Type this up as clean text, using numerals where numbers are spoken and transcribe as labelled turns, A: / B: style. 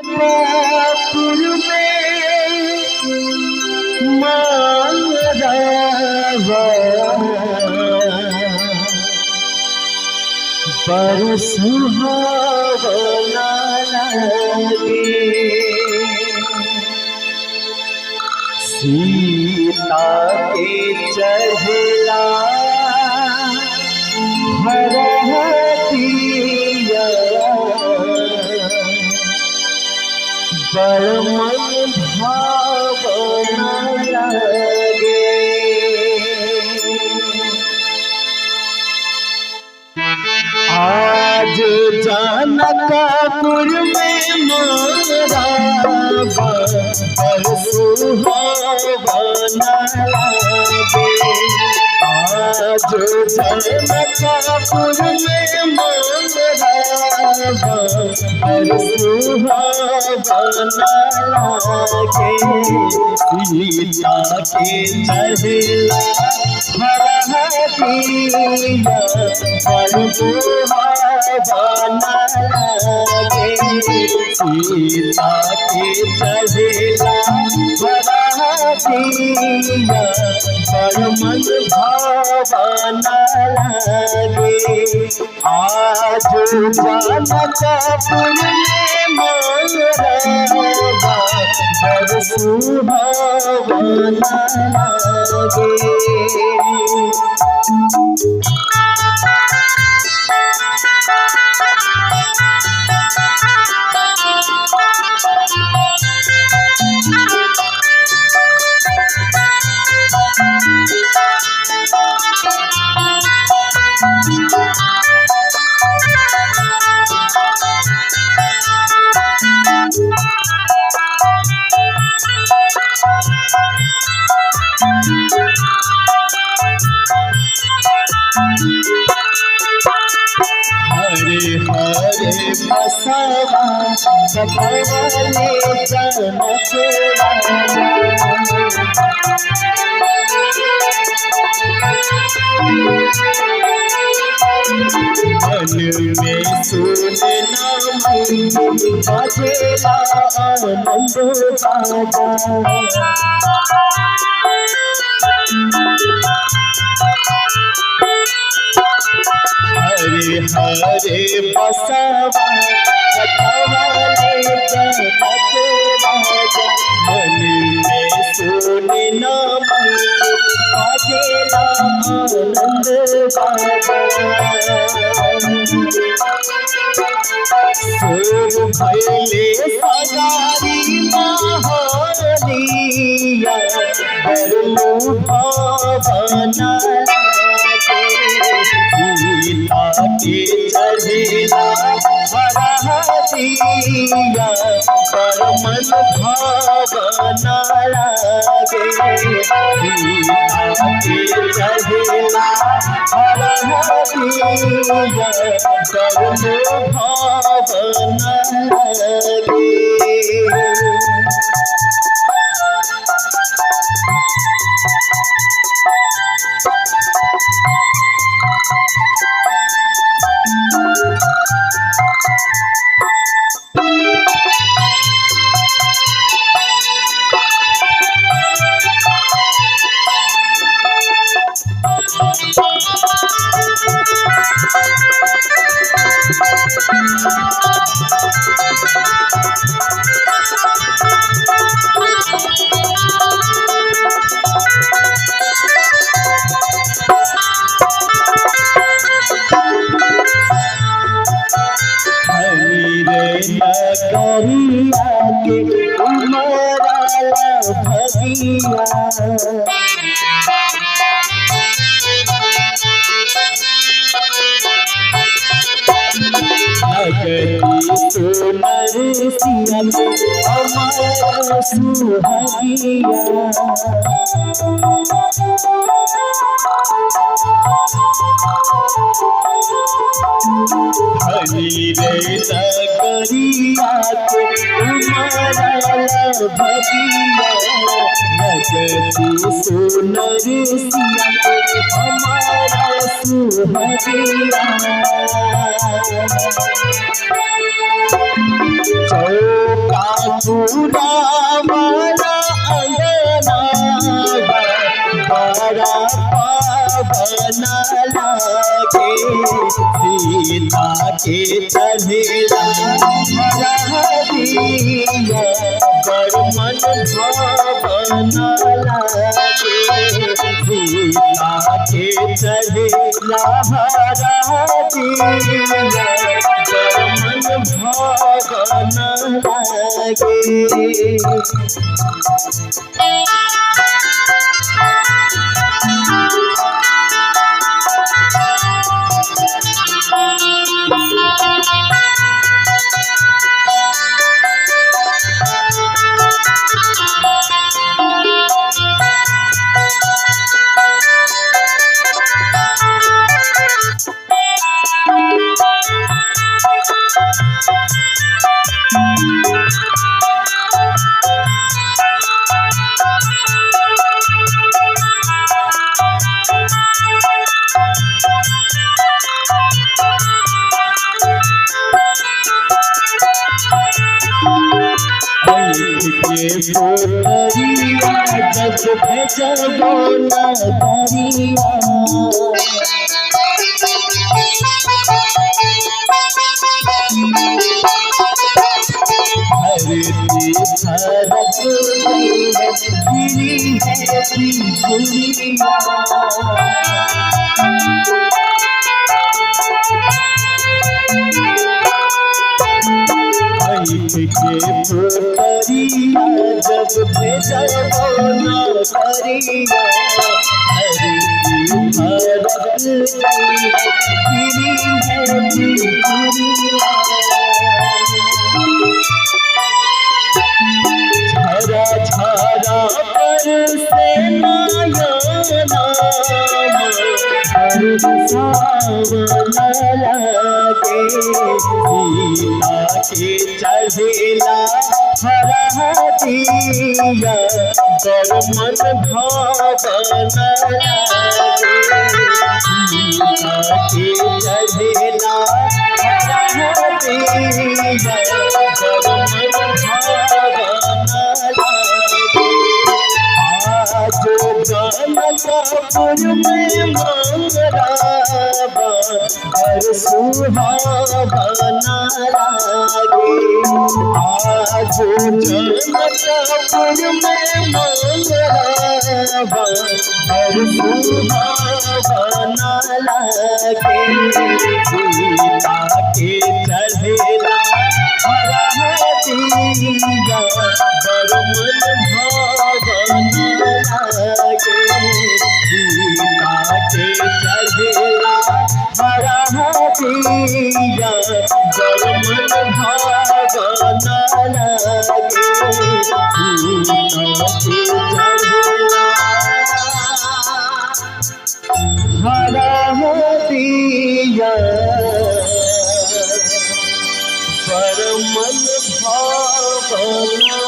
A: रापुर में मारावा पर सुहावना लगे सीता के चढ़ला हरतिया बड़ मन भावना लगे। आज जनकपुर में मारावा पर सुहावना लगे। आज जनकपुर में मारावा पर सुहावना लगे सीता के चढ़ला हरतिया पर सुहावना लगे सीता के चढ़ला हरतिया पर मन भावना लगे। आज जनकपुर में मारावा पर सुहावना लगे। हरे हरे बसवा सपवले जनक राजा मन में सुनना बजेला आनंद बाजा। हरे हरे बसवा सपवले जनक राजा मन में सुनना बजेला आनंद सुर भैले सगारी महालिया बरलू भावना लगे सीता के चढ़ला हरतिया पर मन भावना लगे सीता के चढ़ला हरतिया पर मन भावना लगे। नगरिया के उमराला भगिया नगरी सोनर सिया अमर सुहागिया हरी रे नगरिया के उमराला भगिया नगरी सोनर सिया हमारा सुहागिया चौका मथुरा वाला अंगना बड़ा पावन लागे सीता के चढ़ेला हरिया बड़ मन भावन लागे सीता के चढ़ेला हरिया बड़ मन भावन लागे। पोतरिया जग भेजबो नगरिया धरती धरत गिरी है त्रिपुरिया के पोतरिया जब भेजबो नगरिया धरती धरत गिरी है त्रिपुरिया झरा झरा पर से नयना सावन लागे सीता के चढ़ेला हरिया बड़ मन भावन लागे सीता के चढ़ेला हरिया बड़ मन भावन लागे। आज जनकपुर में मंगराबा घर सुहावना लागे आज जनकपुर में मंगराबा घर सुहावना लागे सीता के चढ़ेला हरिया बड़ मन भावन लागे सीता के चढ़ेला हरिया बड़ मन भावन लागे सीता के चढ़ेला हरिया बड़ मन भावन